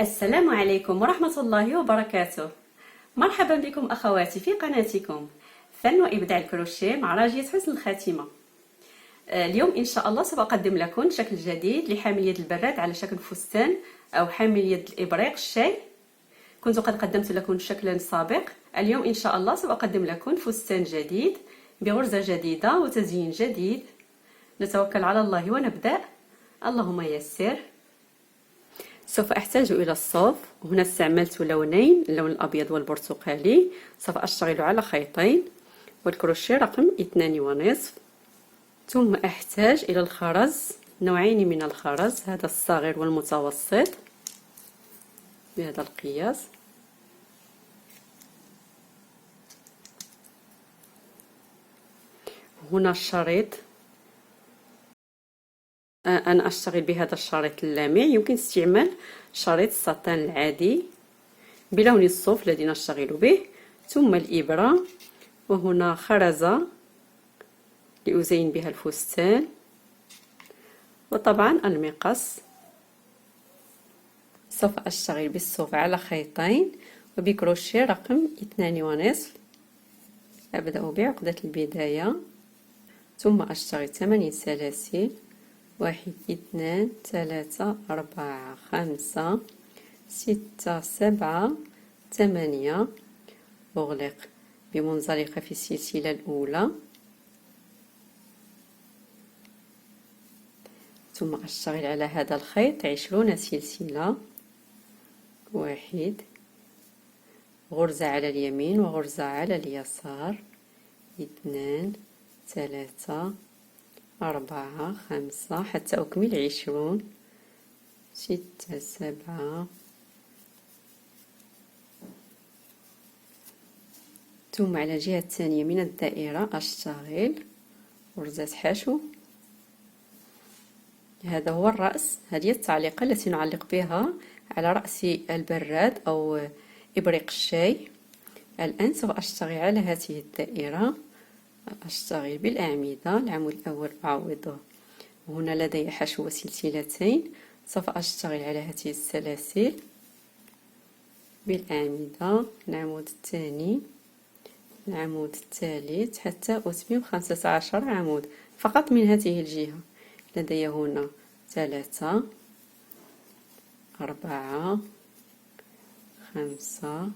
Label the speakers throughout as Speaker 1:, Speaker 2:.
Speaker 1: السلام عليكم ورحمة الله وبركاته. مرحبا بكم أخواتي في قناتكم فن وإبداع الكروشيه مع راجية حسن الخاتمة. اليوم إن شاء الله سوف أقدم لكم شكل جديد لحامل يد البراد على شكل فستان أو حامل يد الإبريق الشاي. كنت قد قدمت لكم شكلا سابق. اليوم إن شاء الله سوف أقدم لكم فستان جديد بغرزة جديدة وتزيين جديد. نتوكل على الله ونبدأ. اللهم يسر. سوف أحتاج إلى الصوف. هنا استعملت لونين، اللون الأبيض والبرتقالي. سوف أشتغل على خيطين والكروشيه رقم 2.5. ثم أحتاج إلى الخرز، نوعين من الخرز، هذا الصغير والمتوسط بهذا القياس. هنا الشريط، أنا أشتغل بهذا الشريط اللامع. يمكن استعمال شريط الساتان العادي بلون الصوف الذي نشتغل به. ثم الإبرة، وهنا خرزة لأزين بها الفستان، وطبعا المقص. سوف أشتغل بالصوف على خيطين وبكروشيه رقم 2.5. أبدأ بعقدة البداية، ثم أشتغل 8 سلاسل، 1 2 3 4 5 6 7 8. أغلق بمنزلقة في السلسلة الأولى، ثم أشتغل على هذا الخيط 20 سلسلة. 1 غرزة على اليمين وغرزة على اليسار، 2 3 4 5 حتى أكمل 20. 6 7. ثم على الجهة الثانية من الدائرة أشتغل غرزة حشو. هذا هو الرأس، هذه التعليقة التي نعلق بها على رأس البراد أو إبريق الشاي. الآن سوف أشتغل على هذه الدائرة. أشتغل بالأعمدة، العمود الأول أعوضه. هنا لدي حشو وسلسلتين. سوف أشتغل على هذه السلاسل بالأعمدة، العمود الثاني، العمود الثالث، حتى أتمم 15 عمود فقط من هذه الجهة. لدي هنا 3 4 5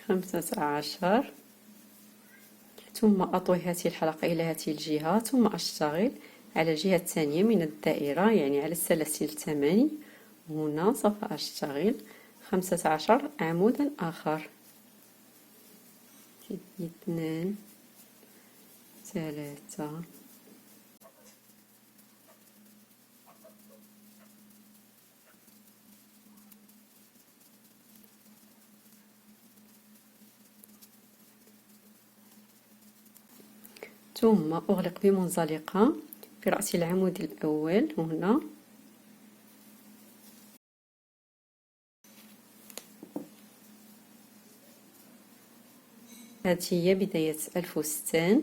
Speaker 1: 15. ثم أطوي هذه الحلقة إلى هذه الجهة، ثم أشتغل على الجهة الثانية من الدائرة، يعني على السلاسل 8. هنا سوف أشتغل 15 عمودا آخر. 2 3 ثم أغلق بمنزلقة في رأس العمود الأول. هنا هذه هي بداية الفستان.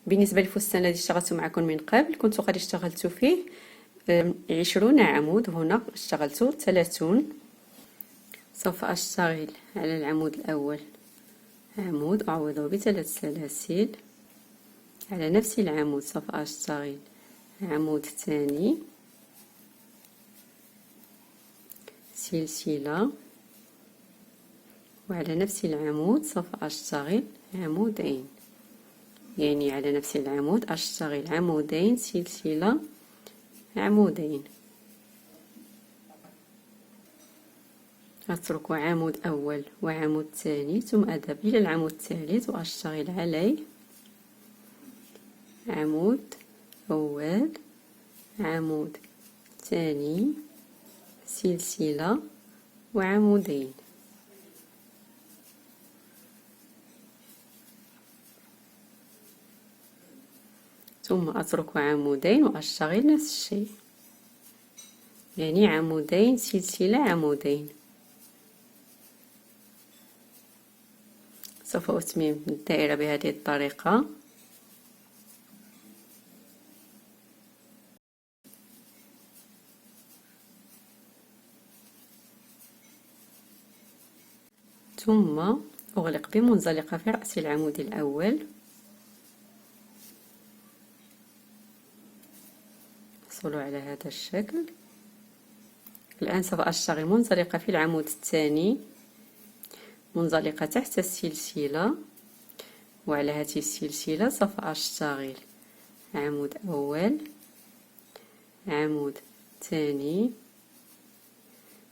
Speaker 1: بالنسبة للفستان الذي اشتغلت معكم من قبل، كنت قد اشتغلت فيه 20 عمود. هنا اشتغلت 30. سوف أشتغل على العمود الأول عمود أعوضه ب3 سلاسل. على نفس العمود سوف أشتغل عمود ثاني، سلسلة، وعلى نفس العمود سوف أشتغل عمودين، يعني على نفس العمود أشتغل عمودين، سلسلة، عمودين. أترك عمود أول وعمود ثاني، ثم أذهب إلى العمود الثالث وأشتغل عليه عمود أول، عمود ثاني، سلسلة، وعمودين. ثم أترك عمودين وأشتغل نفس الشيء، يعني عمودين، سلسلة، عمودين. سوف أتمم الدائرة بهذه الطريقة. ثم أغلق بمنزلقة في رأس العمود الأول، نحصل على هذا الشكل. الآن سوف أشتغل منزلقة في العمود الثاني، منزلقة تحت السلسلة، وعلى هذه السلسلة سوف أشتغل عمود أول، عمود ثاني،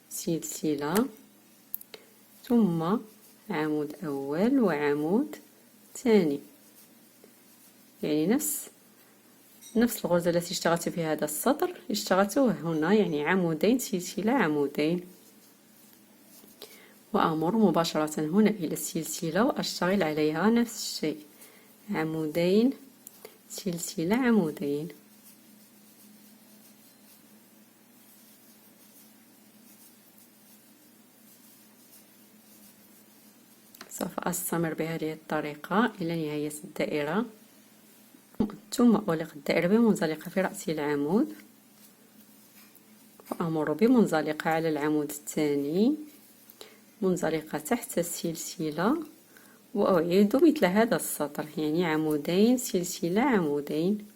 Speaker 1: سلسلة، ثم عمود أول وعمود ثاني، يعني نفس الغرزة التي اشتغلت في هذا السطر اشتغلت هنا، يعني عمودين سلسلة عمودين، وأمر مباشرة هنا إلى السلسلة وأشتغل عليها نفس الشيء، عمودين سلسلة عمودين. سوف أستمر بهذه الطريقة إلى نهاية الدائرة، ثم أغلق الدائرة بمنزلقة في رأس العمود، وأمر بمنزلقة على العمود الثاني، منزلقة تحت السلسلة، وأعيد مثل هذا السطر، يعني عمودين سلسلة عمودين.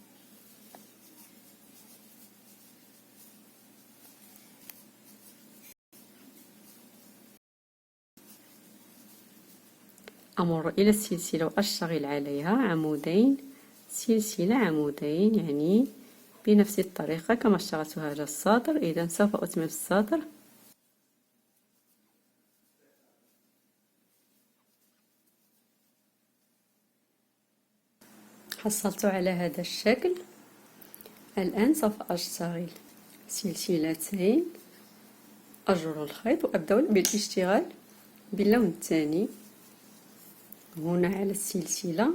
Speaker 1: أمر إلى السلسلة وأشتغل عليها عمودين سلسلة عمودين، يعني بنفس الطريقة كما اشتغلت هذا السطر. إذا سوف أتمم السطر. حصلت على هذا الشكل. الآن سوف أشتغل سلسلتين، أجر الخيط وأبدأ بالاشتغال باللون الثاني. هنا على السلسلة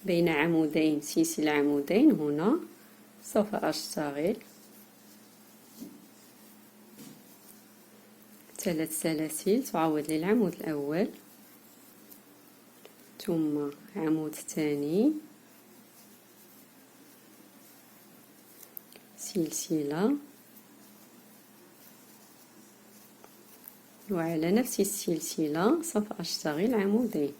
Speaker 1: بين عمودين سلسلة عمودين، هنا سوف أشتغل 3 سلاسل تعوض لي العمود الأول، ثم عمود ثاني، سلسلة، وعلى نفس السلسلة سوف أشتغل عمودين.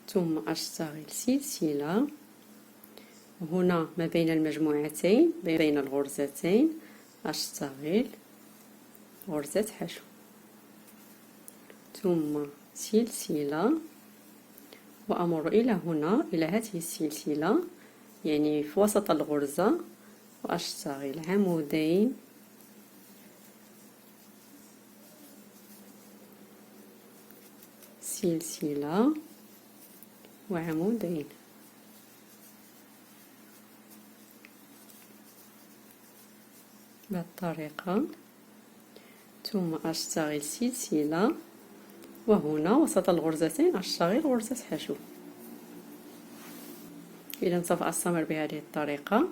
Speaker 1: ثم أشتغل سلسلة، هنا ما بين المجموعتين بين الغرزتين أشتغل غرزة حشو، ثم سلسلة، وأمر إلى هنا إلى هذه السلسلة، يعني في وسط الغرزة، وأشتغل عمودين سلسلة وعمودين. بالطريقة، ثم أشتغل سلسلة، وهنا وسط الغرزتين أشتغل غرزة حشو. إذا سوف أستمر بهذه الطريقة.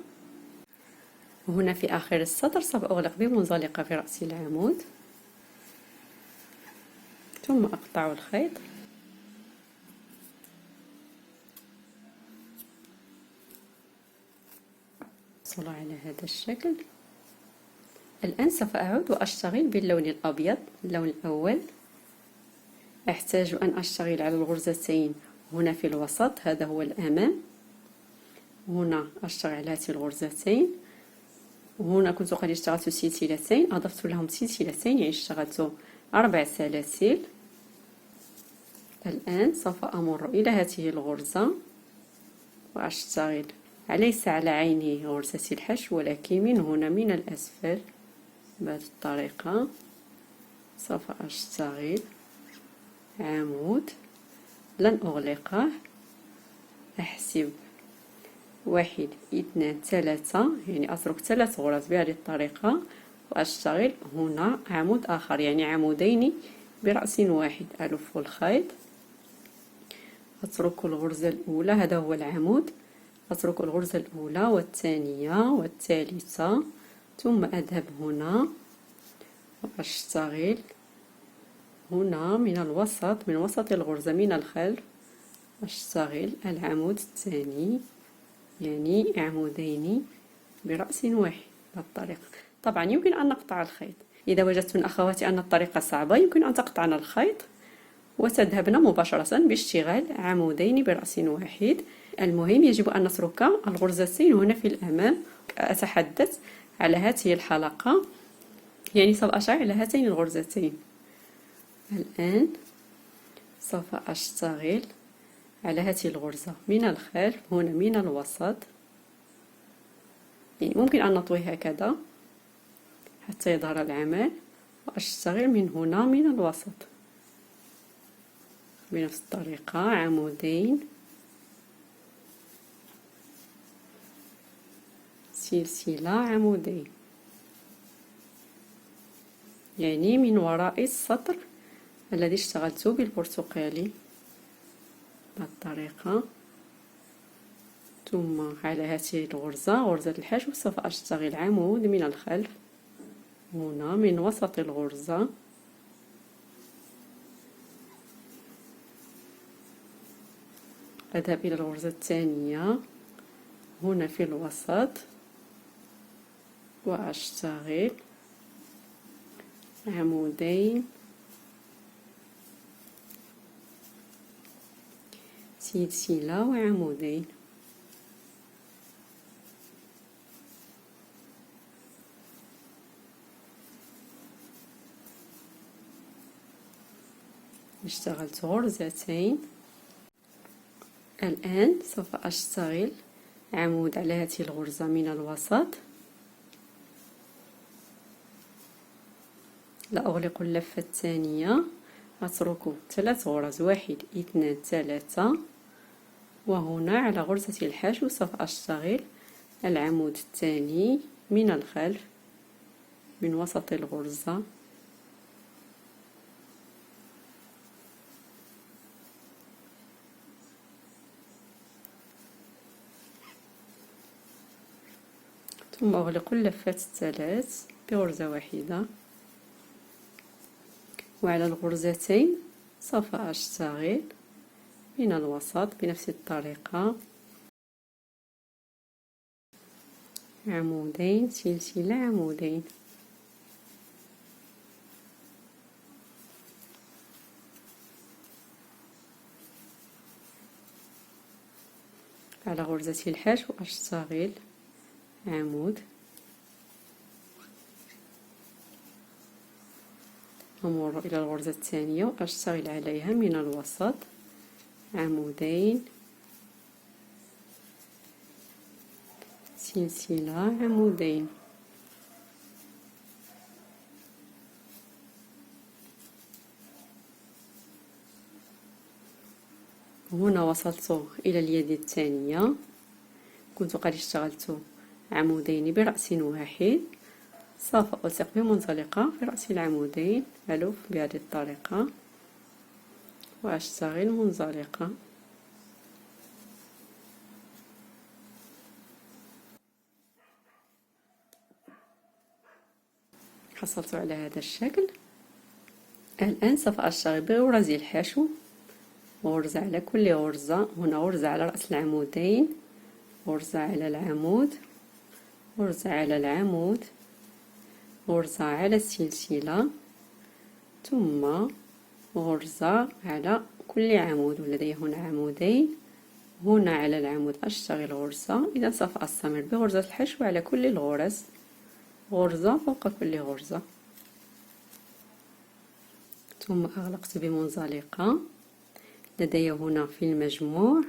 Speaker 1: وهنا في آخر السطر سوف أغلق بمنزلقة في رأس العمود، ثم أقطع الخيط، أحصل على هذا الشكل. الآن سوف أعود وأشتغل باللون الأبيض، اللون الأول. أحتاج أن أشتغل على الغرزتين هنا في الوسط، هذا هو الأمام. هنا أشتغل على هاتين الغرزتين، وهنا كنت قد اشتغلت سلسلتين، أضفت لهم سلسلتين، يعني اشتغلت 4 سلاسل. الآن سوف أمر إلى هذه الغرزة وأشتغل ليس على عين غرزة الحشو، ولكن من هنا من الأسفل بهذه الطريقة. سوف أشتغل عمود، لن أغلقه، أحسب 1 2 3، يعني أترك 3 غرز بهذه الطريقة، وأشتغل هنا عمود آخر، يعني عمودين برأس واحد. ألف الخيط، أترك الغرزة الأولى، هذا هو العمود، أترك الغرزة الأولى والثانية والثالثة، ثم أذهب هنا وأشتغل هنا من الوسط، من وسط الغرزة من الخلف، أشتغل العمود الثاني، يعني عمودين برأس واحد بهذه الطريقة. طبعا يمكن أن نقطع الخيط، إذا وجدتن أخواتي أن الطريقة صعبة يمكن أن تقطعن الخيط وتذهبن مباشرة باشتغال عمودين برأس واحد. المهم يجب أن نترك الغرزتين هنا في الأمام. أتحدث على هذه الحلقة، يعني سوف أشتغل على هاتين الغرزتين. الآن سوف أشتغل على هذه الغرزة من الخلف هنا من الوسط، يعني ممكن أن نطوي هكذا حتى يظهر العمل، وأشتغل من هنا من الوسط بنفس الطريقة عمودين سلسلة عمودين، يعني من وراء السطر الذي اشتغلت بالبرتقالي بهذه الطريقة. ثم على هذه الغرزة، غرزة الحشو، سوف أشتغل عمود من الخلف هنا من وسط الغرزة، أذهب إلى الغرزة الثانية هنا في الوسط وأشتغل عمودين سلسلة وعمودين. اشتغلت غرزتين. الآن سوف أشتغل عمود على هذه الغرزة من الوسط، لا أغلق اللفة الثانية، أترك 3 غرز، 1 2 3، وهنا على غرزة الحشو سوف أشتغل العمود الثاني من الخلف من وسط الغرزة، ثم أغلق اللفات الثلاث بغرزة واحدة، وعلى الغرزتين سوف أشتغل من الوسط بنفس الطريقة عمودين سلسلة عمودين. على غرزة الحشو أشتغل عمود، أمر إلى الغرزة الثانية وأشتغل عليها من الوسط عمودين سلسلة عمودين. هنا وصلت إلى اليد الثانية، كنت قد اشتغلت عمودين برأس واحد، سوف ألصق بمنزلقة في رأس العمودين، ألف بهذه الطريقة وأشتغل منزلقة. حصلت على هذا الشكل. الآن سوف أشتغل بغرز الحشو، غرزة على كل غرزة، هنا غرزة على رأس العمودين، غرزة على العمود، غرزة على العمود، غرزة على السلسلة، ثم غرزة على كل عمود، ولدي هنا عمودين، هنا على العمود أشتغل غرزة. إذا سوف أستمر بغرزة الحشو على كل الغرز، غرزة فوق كل غرزة، ثم أغلقت بمنزلقة. لدي هنا في المجموع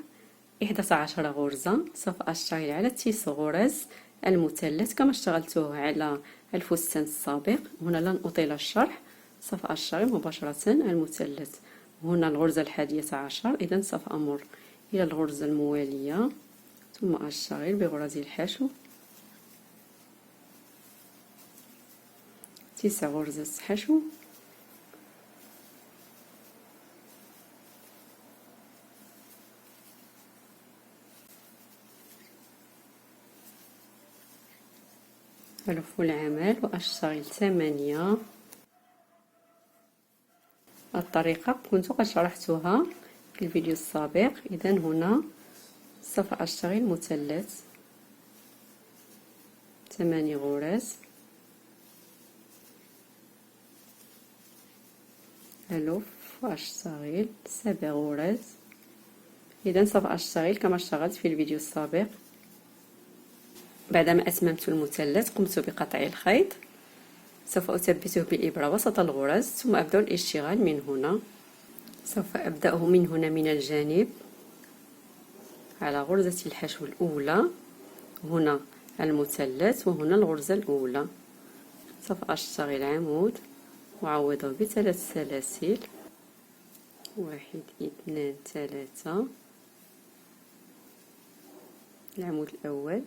Speaker 1: 11 غرزة، سوف أشتغل على 9 غرز المثلث كما اشتغلته على الفستان السابق. هنا لن أطيل الشرح، سوف أشتغل مباشرة المثلث. هنا الغرزة 11، إذا سوف أمر إلى الغرزة الموالية ثم أشتغل بغرز الحشو 9 غرزة حشو، ألف العمل وأشتغل 8. الطريقة كنت قد شرحتها في الفيديو السابق. إذا هنا سوف أشتغل مثلث 8 غرز، ألف وأشتغل 7 غرز. إذا سوف أشتغل كما اشتغلت في الفيديو السابق. بعدما أتممت المثلث قمت بقطع الخيط، سوف أثبته بالإبرة وسط الغرز، ثم أبدأ الاشتغال من هنا. سوف أبدأه من هنا من الجانب على غرزة الحشو الأولى، هنا المثلث وهنا الغرزة الأولى. سوف أشتغل عمود وأعوضه بثلاث سلاسل، 1 2 3. العمود الأول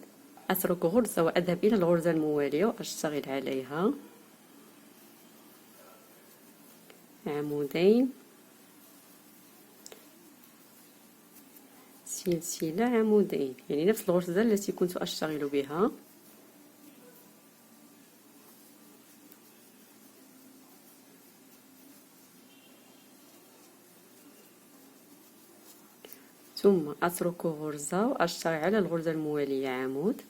Speaker 1: أترك غرزة وأذهب إلى الغرزة الموالية وأشتغل عليها عمودين، سلسلة، عمودين، يعني نفس الغرزة التي كنت أشتغل بها. ثم أترك غرزة وأشتغل على الغرزة الموالية عمود،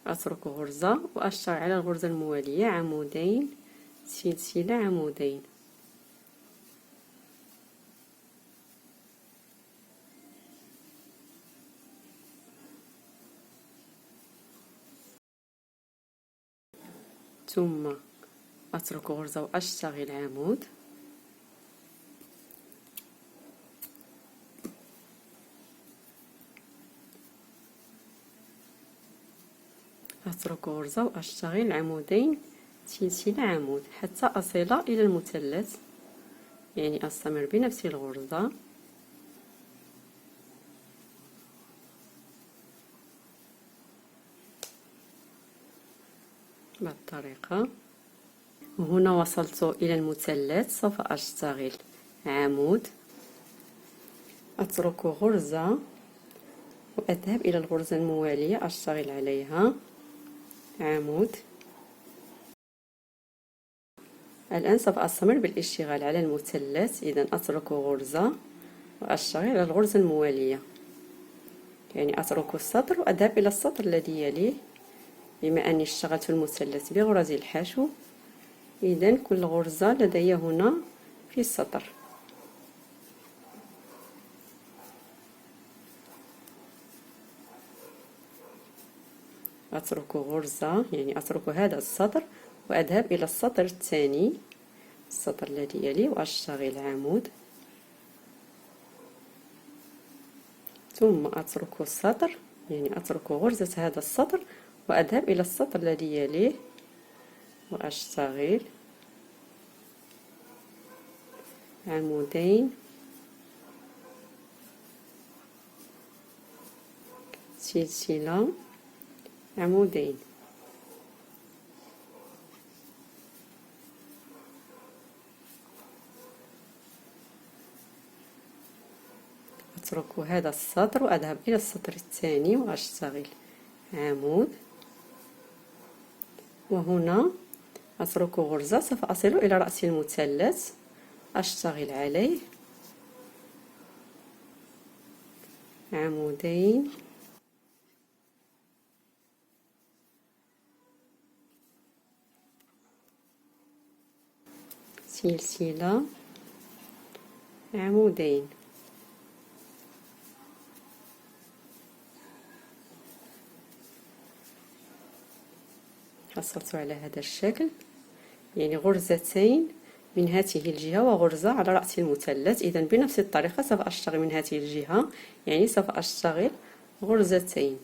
Speaker 1: أترك غرزة وأشتغل على الغرزة الموالية عمودين، سلسلة، عمودين. ثم أترك غرزة وأشتغل عمود، أترك غرزة وأشتغل عمودين، سلسلة، عمود، حتى أصل إلى المثلث، يعني أستمر بنفس الغرزة. بهذه الطريقة. هنا وصلت إلى المثلث، سوف أشتغل عمود، أترك غرزة وأذهب إلى الغرزة الموالية أشتغل عليها عمود. الآن سوف أستمر بالاشتغال على المثلث. إذا أترك غرزة وأشتغل على الغرزة الموالية، يعني أترك السطر وأذهب إلى السطر الذي يليه. بما أني اشتغلت المثلث بغرز الحشو، إذا كل غرزة لدي هنا في السطر. أترك غرزة، يعني أترك هذا السطر وأذهب إلى السطر الثاني، السطر الذي يليه، وأشتغل عمود. ثم أترك السطر، يعني أترك غرزة هذا السطر وأذهب إلى السطر الذي يليه وأشتغل عمودين، سلسلة، عمودين. أترك هذا السطر وأذهب إلى السطر الثاني وأشتغل عمود، وهنا أترك غرزة، سوف أصل إلى رأس المثلث أشتغل عليه عمودين، سلسلة، عمودين. حصلت على هذا الشكل، يعني غرزتين من هذه الجهة وغرزة على رأس المثلث. إذا بنفس الطريقة سوف أشتغل من هذه الجهة، يعني سوف أشتغل غرزتين.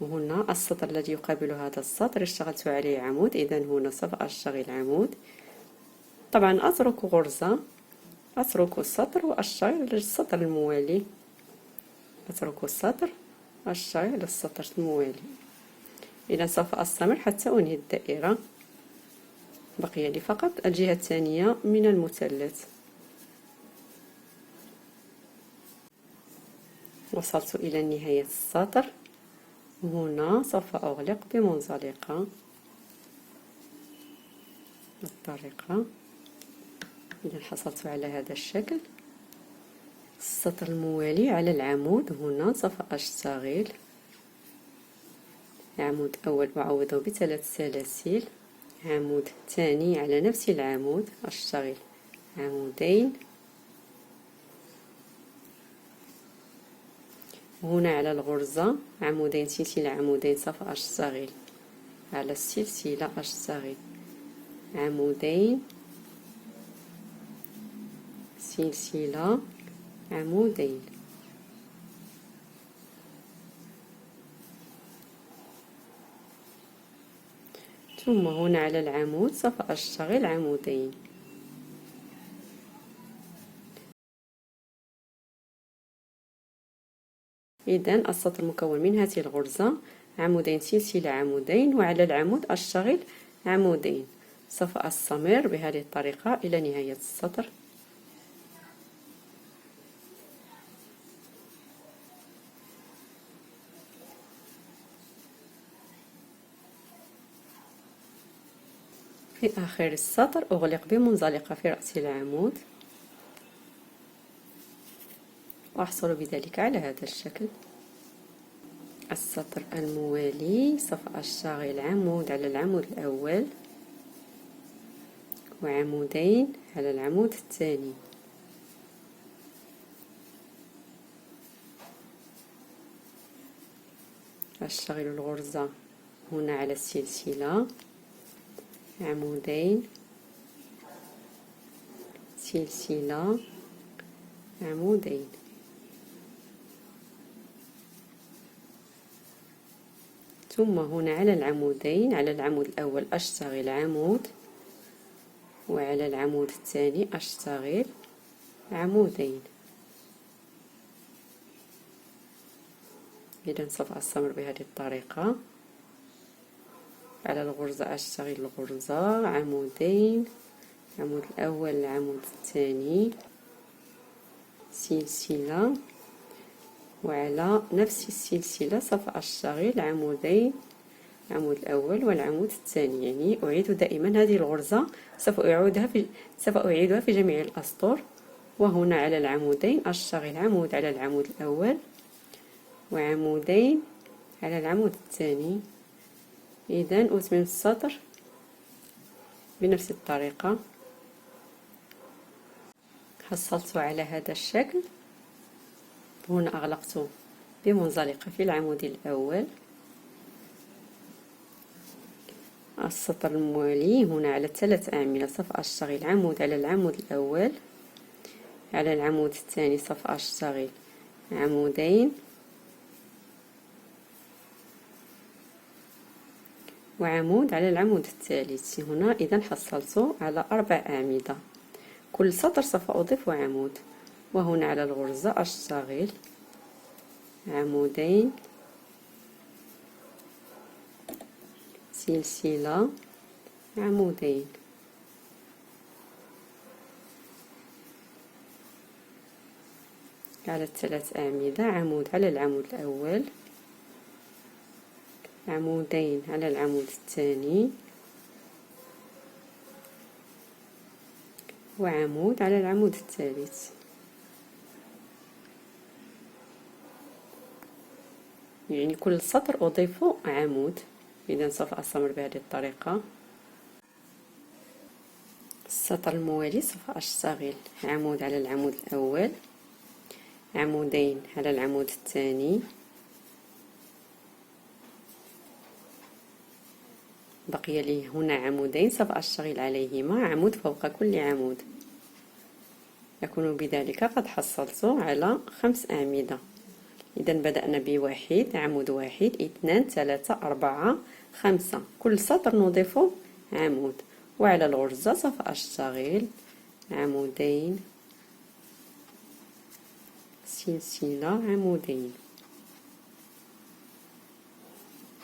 Speaker 1: وهنا السطر الذي يقابل هذا السطر اشتغلت عليه عمود، إذا هنا سوف أشتغل عمود. طبعا أترك غرزة، أترك السطر وأشتغل للسطر الموالي، أترك السطر وأشتغل للسطر الموالي. إذا سوف أستمر حتى أنهي الدائرة. بقي لي فقط الجهة الثانية من المثلث. وصلت إلى نهاية السطر. هنا سوف أغلق بمنزلقة بالطريقة. إذا حصلت على هذا الشكل. السطر الموالي على العمود هنا سوف أشتغل عمود أول أعوضه بثلاث سلاسل، عمود ثاني على نفس العمود أشتغل عمودين، هنا على الغرزة عمودين سلسلة عمودين سوف أشتغل على السلسلة أشتغل عمودين سلسلة عمودين، ثم هنا على العمود سوف أشتغل عمودين. إذن السطر مكون من هذه الغرزة عمودين سلسلة عمودين، وعلى العمود أشتغل عمودين. سوف أستمر بهذه الطريقة إلى نهاية السطر. في آخر السطر أغلق بمنزلقة في رأس العمود، وأحصل بذلك على هذا الشكل. السطر الموالي سوف أشتغل عمود على العمود الأول وعمودين على العمود الثاني، أشتغل الغرزة هنا على السلسلة عمودين سلسلة عمودين، ثم هنا على العمودين على العمود الأول أشتغل عمود، وعلى العمود الثاني أشتغل عمودين. إذا سوف أستمر بهذه الطريقة. على الغرزة أشتغل الغرزة عمودين، العمود الأول العمود الثاني سلسلة، وعلى نفس السلسلة سوف أشتغل عمودين، العمود الأول والعمود الثاني. يعني أعيد دائما هذه الغرزة، سوف أعيدها في جميع الأسطر. وهنا على العمودين أشتغل عمود على العمود الأول وعمودين على العمود الثاني. إذن أتمم السطر بنفس الطريقة. حصلت على هذا الشكل. هنا أغلقت بمنزلقة في العمود الأول. السطر الموالي هنا على 3 أعمدة سوف أشتغل عمود على العمود الأول، على العمود الثاني سوف أشتغل عمودين، وعمود على العمود الثالث. هنا إذا حصلت على 4 أعمدة، كل سطر سوف أضيف عمود. وهنا على الغرزة أشتغل عمودين سلسلة عمودين، على 3 أعمدة عمود على العمود الأول، عمودين على العمود الثاني، وعمود على العمود الثالث. يعني كل سطر أضيف عمود. إذا سوف أستمر بهذه الطريقة. السطر الموالي سوف أشتغل عمود على العمود الأول، عمودين على العمود الثاني، بقي لي هنا عمودين سوف أشتغل عليهما عمود فوق كل عمود. يكون بذلك قد حصلت على 5 أعمدة. إذا بدأنا بواحد، عمود واحد، 2، 3، 4، 5. كل سطر نضيف عمود. وعلى الغرزة سوف أشتغل عمودين سلسلة عمودين،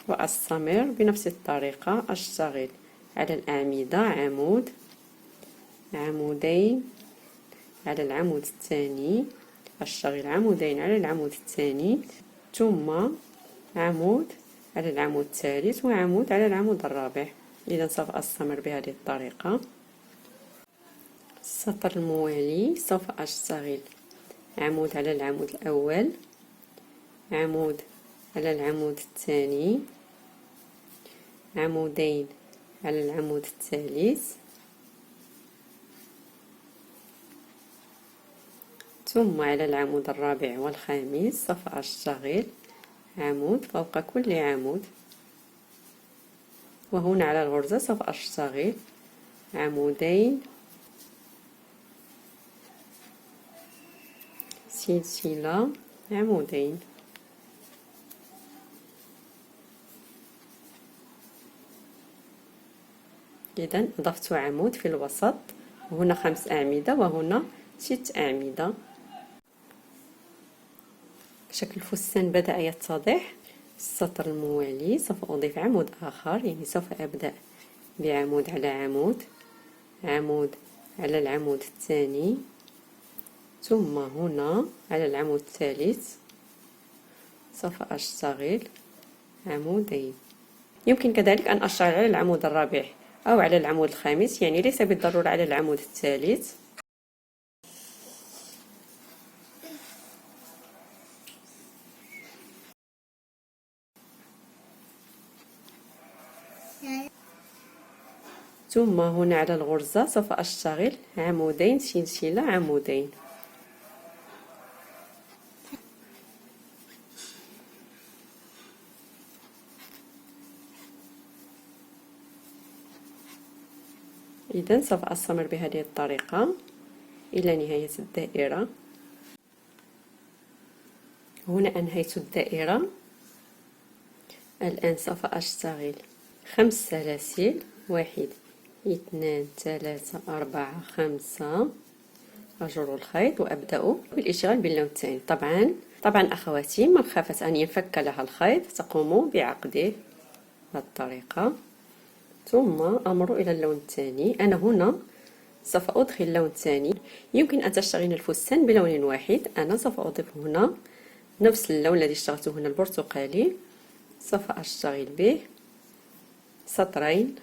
Speaker 1: وأستمر بنفس الطريقة. أشتغل على الأعمدة عمود، عمودين على العمود الثاني، أشتغل عمودين على العمود الثاني، ثم عمود على العمود الثالث وعمود على العمود الرابع. إذا سوف أستمر بهذه الطريقة. السطر الموالي سوف أشتغل عمود على العمود الأول، عمود على العمود الثاني، عمودين على العمود الثالث، ثم على العمود الرابع والخامس سوف أشتغل عمود فوق كل عمود. وهنا على الغرزة سوف أشتغل عمودين سلسلة عمودين. إذا أضفت عمود في الوسط، وهنا 5 أعمدة وهنا 6 أعمدة. شكل الفستان بدأ يتضح. السطر الموالي سوف أضيف عمود آخر، يعني سوف أبدأ بعمود على عمود، عمود على العمود الثاني، ثم هنا على العمود الثالث سوف أشتغل عمودين. يمكن كذلك أن أشتغل على العمود الرابع أو على العمود الخامس، يعني ليس بالضرورة على العمود الثالث. ثم هنا على الغرزة سوف أشتغل عمودين سلسلة عمودين. إذا سوف أستمر بهذه الطريقة إلى نهاية الدائرة. هنا أنهيت الدائرة. الآن سوف أشتغل 5 سلاسل، 1 2 3 4 5. أجر الخيط وأبدأ بالاشتغال باللون الثاني. طبعا أخواتي من خافت أن ينفك لها الخيط تقوم بعقده بهذه الطريقة، ثم أمر إلى اللون الثاني. أنا هنا سوف أدخل اللون الثاني. يمكن أن تشتغلين الفستان بلون واحد، أنا سوف أضيف هنا نفس اللون الذي اشتغلته هنا البرتقالي. سوف أشتغل به سطرين،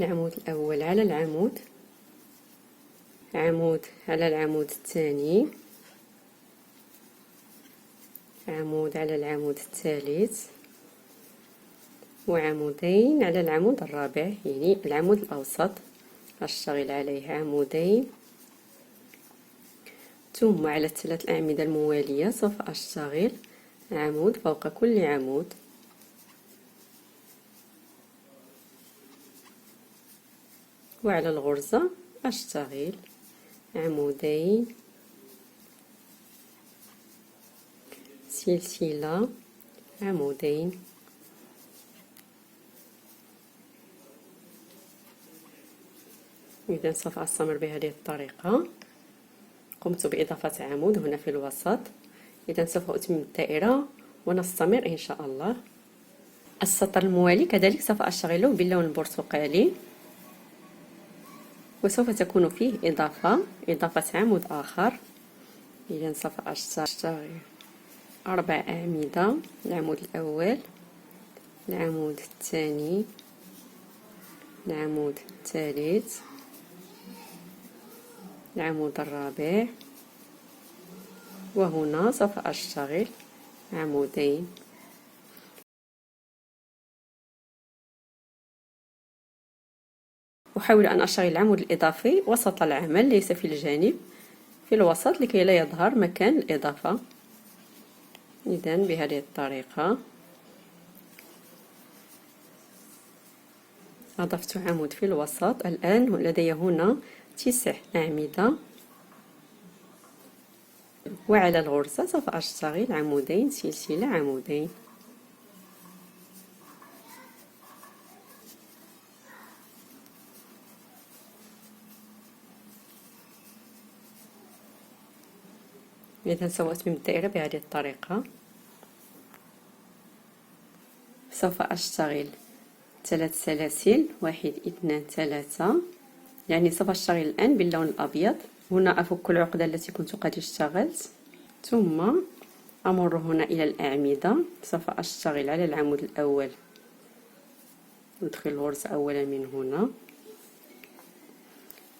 Speaker 1: العمود الأول على العمود، عمود على العمود الثاني، عمود على العمود الثالث، وعمودين على العمود الرابع، يعني العمود الأوسط أشتغل عليه عمودين، ثم على الثلاث الأعمدة الموالية سوف أشتغل عمود فوق كل عمود. وعلى الغرزة أشتغل عمودين سلسلة عمودين. إذا سوف أستمر بهذه الطريقة. قمت بإضافة عمود هنا في الوسط. إذا سوف أتمم الدائرة ونستمر إن شاء الله. السطر الموالي كذلك سوف أشتغله باللون البرتقالي، وسوف تكون فيه إضافة عمود آخر. إذا سوف أشتغل 4 أعمدة، العمود الأول، العمود الثاني، العمود الثالث، العمود الرابع، وهنا سوف أشتغل عمودين. أحاول أن أشتغل العمود الإضافي وسط العمل، ليس في الجانب، في الوسط لكي لا يظهر مكان الإضافة. إذن بهذه الطريقة أضفت عمود في الوسط. الآن لدي هنا 9 أعمدة، وعلى الغرزة سوف أشتغل عمودين سلسلة عمودين. إذا سوف أتمم الدائرة بهذه الطريقة. سوف أشتغل 3 سلاسل، 1 2 3، يعني سوف أشتغل الآن باللون الأبيض. هنا أفك العقدة التي كنت قد اشتغلت، ثم أمر هنا إلى الأعمدة. سوف أشتغل على العمود الأول، ندخل الغرزة أولا من هنا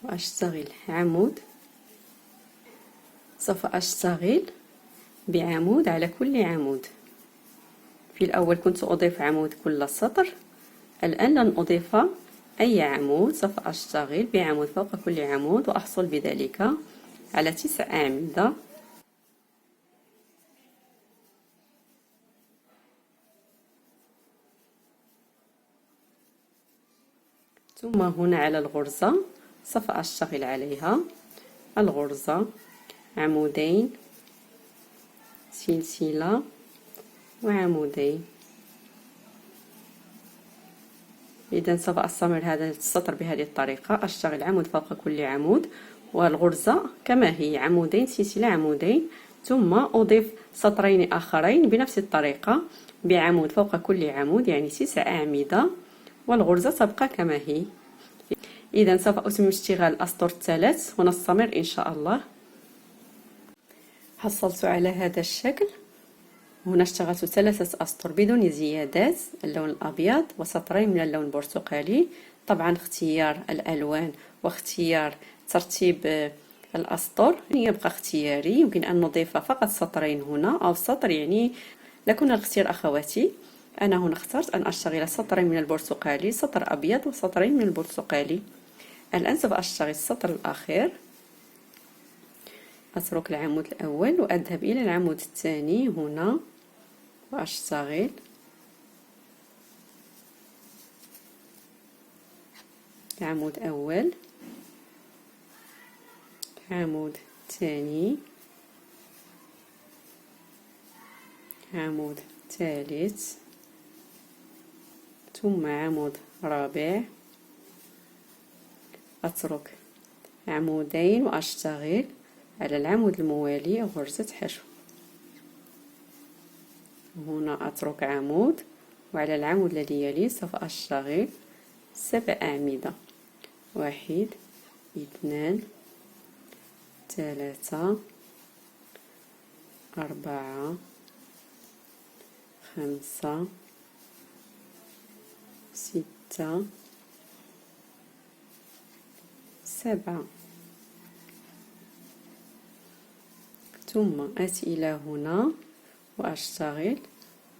Speaker 1: وأشتغل عمود. سوف أشتغل بعمود على كل عمود. في الأول كنت أضيف عمود كل سطر، الآن لن أضيف أي عمود، سوف أشتغل بعمود فوق كل عمود وأحصل بذلك على 9 أعمدة. ثم هنا على الغرزة سوف أشتغل عليها الغرزة، عمودين، سلسلة وعمودين. إذا سوف أستمر هذا السطر بهذه الطريقة، أشتغل عمود فوق كل عمود والغرزة كما هي، عمودين سلسلة عمودين، ثم أضيف سطرين آخرين بنفس الطريقة بعمود فوق كل عمود، يعني 9 أعمدة، والغرزة تبقى كما هي. إذا سوف أتمم اشتغال الأسطر الثلاث ونستمر إن شاء الله. حصلت على هذا الشكل. هنا اشتغلت 3 أسطر بدون زيادات، اللون الأبيض وسطرين من اللون البرتقالي. طبعا اختيار الألوان واختيار ترتيب الأسطر يبقى اختياري، يمكن أن نضيف فقط سطرين هنا أو سطر، يعني لكن الاختيار أخواتي. أنا هنا اخترت أن أشتغل سطرين من البرتقالي، سطر أبيض وسطرين من البرتقالي. الآن سوف أشتغل السطر الأخير، أترك العمود الأول وأذهب إلى العمود الثاني هنا وأشتغل عمود أول، عمود ثاني، عمود ثالث، ثم عمود رابع. أترك عمودين وأشتغل على العمود الموالي غرزة حشو. هنا أترك عمود وعلى العمود الذي يليه سوف أشتغل 7 أعمدة، 1 2 3 4 5 6 7. ثم آتي إلى هنا وأشتغل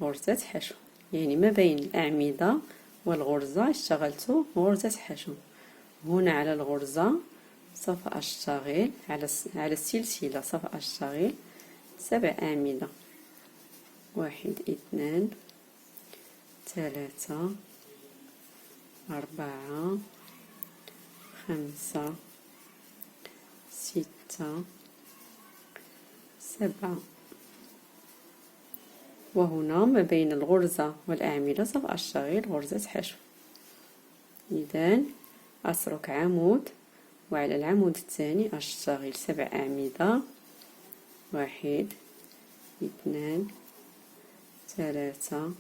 Speaker 1: غرزة حشو، يعني ما بين الأعمدة والغرزة اشتغلت غرزة حشو. هنا على الغرزة سوف أشتغل على السلسلة، سوف أشتغل 7 أعمدة، 1 2 3 4 5 6 7. وهنا ما بين الغرزة والأعمدة سوف أشتغل غرزة حشو. إذن أترك عمود وعلى العمود الثاني أشتغل 7 أعمدة، 1 2 3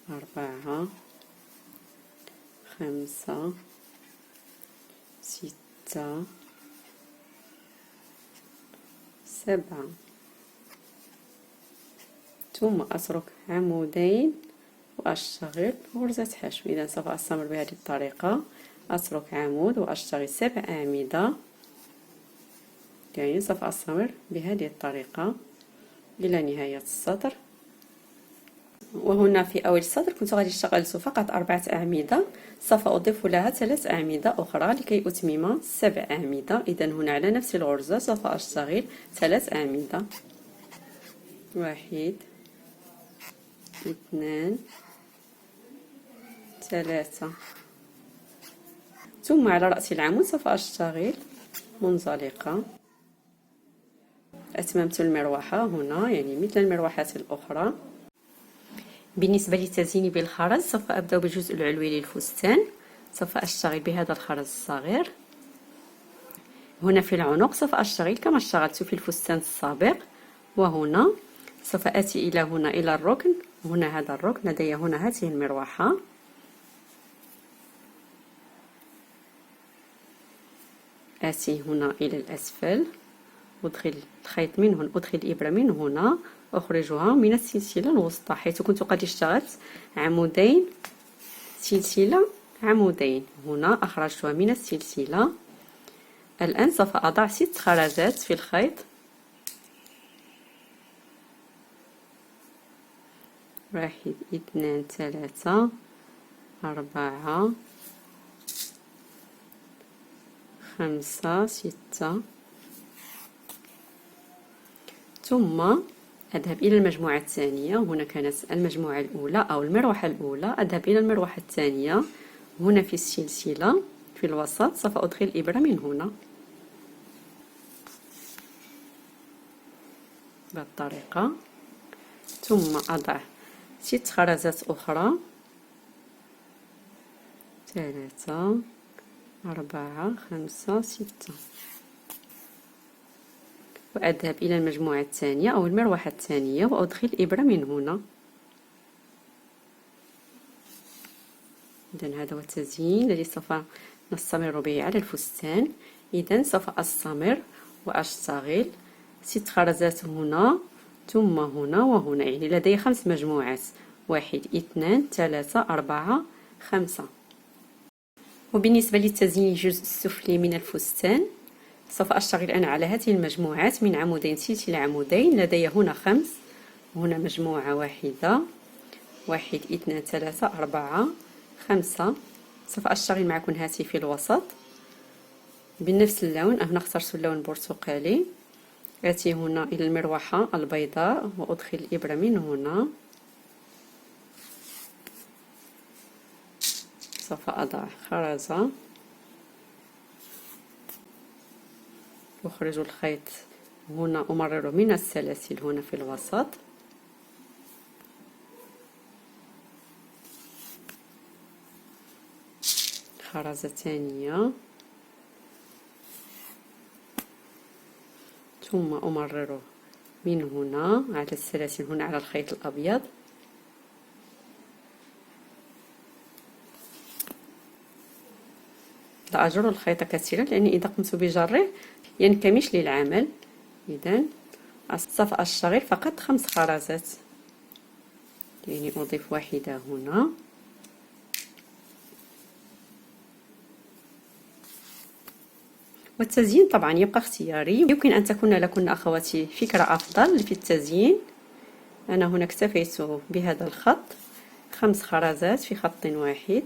Speaker 1: 4 5 6 7. ثم أترك عمودين وأشتغل غرزة حشو. إذا سوف أستمر بهذه الطريقة، أترك عمود وأشتغل 7 أعمدة، يعني سوف أستمر بهذه الطريقة إلى نهاية السطر. وهنا في أول السطر كنت غادي اشتغلت فقط 4 أعمدة، سوف أضيف لها 3 أعمدة أخرى لكي أتمم 7 أعمدة. إذا هنا على نفس الغرزة سوف أشتغل 3 أعمدة، 1 2 3. ثم على رأس العمود سوف أشتغل منزلقة. أتممت المروحة هنا، يعني مثل المروحات الأخرى. بالنسبة للتزيين بالخرز سوف أبدأ بالجزء العلوي للفستان. سوف أشتغل بهذا الخرز الصغير. هنا في العنق سوف أشتغل كما اشتغلت في الفستان السابق، وهنا سوف آتي إلى هنا إلى الركن. هنا هذا الركن، لدي هنا هذه المروحة. آتي هنا إلى الأسفل، أدخل الخيط من هنا، أدخل الإبرة من هنا، أخرجها من السلسلة الوسطى، حيث كنت قد اشتغلت عمودين سلسلة عمودين. هنا أخرجتها من السلسلة. الآن سوف أضع 6 خرزات في الخيط. 1 2 3 4 5 6. ثم أذهب إلى المجموعة الثانية. هنا كانت المجموعة الأولى أو المروحة الأولى، أذهب إلى المروحة الثانية. هنا في السلسلة في الوسط سوف أدخل الإبرة من هنا بهذه الطريقة، ثم أضع 6 خرزات أخرى، 3 4 5 6. وأذهب إلى المجموعة الثانية أو المروحة الثانية وأدخل الإبرة من هنا. إذن هذا هو التزيين الذي سوف نستمر به على الفستان. إذن سوف أستمر وأشتغل 6 خرزات هنا ثم هنا وهنا، يعني لدي 5 مجموعات، 1 2 3 4 5. وبالنسبة للتزيين الجزء السفلي من الفستان سوف أشتغل الآن على هذه المجموعات من عمودين سلسلة عمودين. لدي هنا 5، هنا مجموعة واحدة، 1 2 3 4 5. سوف أشتغل معكم هذه في الوسط بنفس اللون. هنا اخترت اللون البرتقالي. آتي هنا إلى المروحة البيضاء وأدخل الإبرة من هنا. سوف أضع خرزة، أخرج الخيط هنا، أمرر من السلاسل هنا في الوسط. خرزة ثانية، ثم أمرر من هنا على السلاسل هنا على الخيط الأبيض. لا أجر الخيط كثيرا لأني إذا قمت بجره ينكمش لي العمل. إذن سوف أشتغل فقط 5 خرزات، يعني أضيف واحدة هنا، والتزيين طبعا يبقى اختياري. يمكن أن تكون لكن أخواتي فكرة أفضل في التزيين. أنا هنا اكتفيت بهذا الخط، 5 خرزات في خط واحد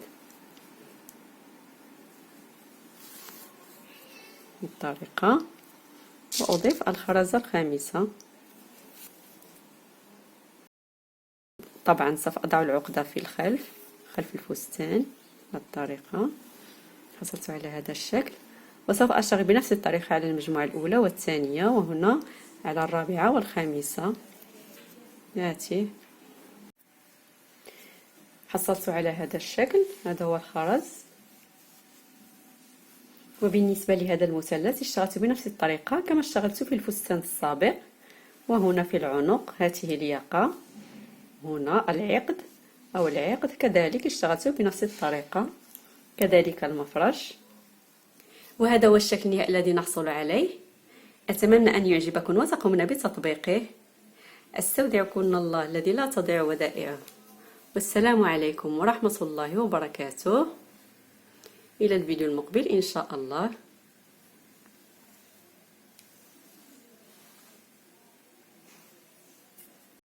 Speaker 1: بالطريقة، وأضيف الخرزة الخامسة. طبعا سوف أضع العقدة في الخلف، خلف الفستان بالطريقة. حصلت على هذا الشكل، وسوف أشتغل بنفس الطريقة على المجموعة الأولى والثانية، وهنا على الرابعة والخامسة. ياتي حصلت على هذا الشكل، هذا هو الخرز. وبالنسبة لهذا المثلث اشتغلت بنفس الطريقة كما اشتغلت في الفستان السابق. وهنا في العنق هذه الياقة، هنا العقد أو العقد كذلك اشتغلت بنفس الطريقة، كذلك المفرش. وهذا هو الشكل النهائي الذي نحصل عليه. أتمنى أن يعجبكم وتقومن بتطبيقه. أستودعكم الله الذي لا تضيع ودائعه، والسلام عليكم ورحمة الله وبركاته. إلى الفيديو المقبل إن شاء الله.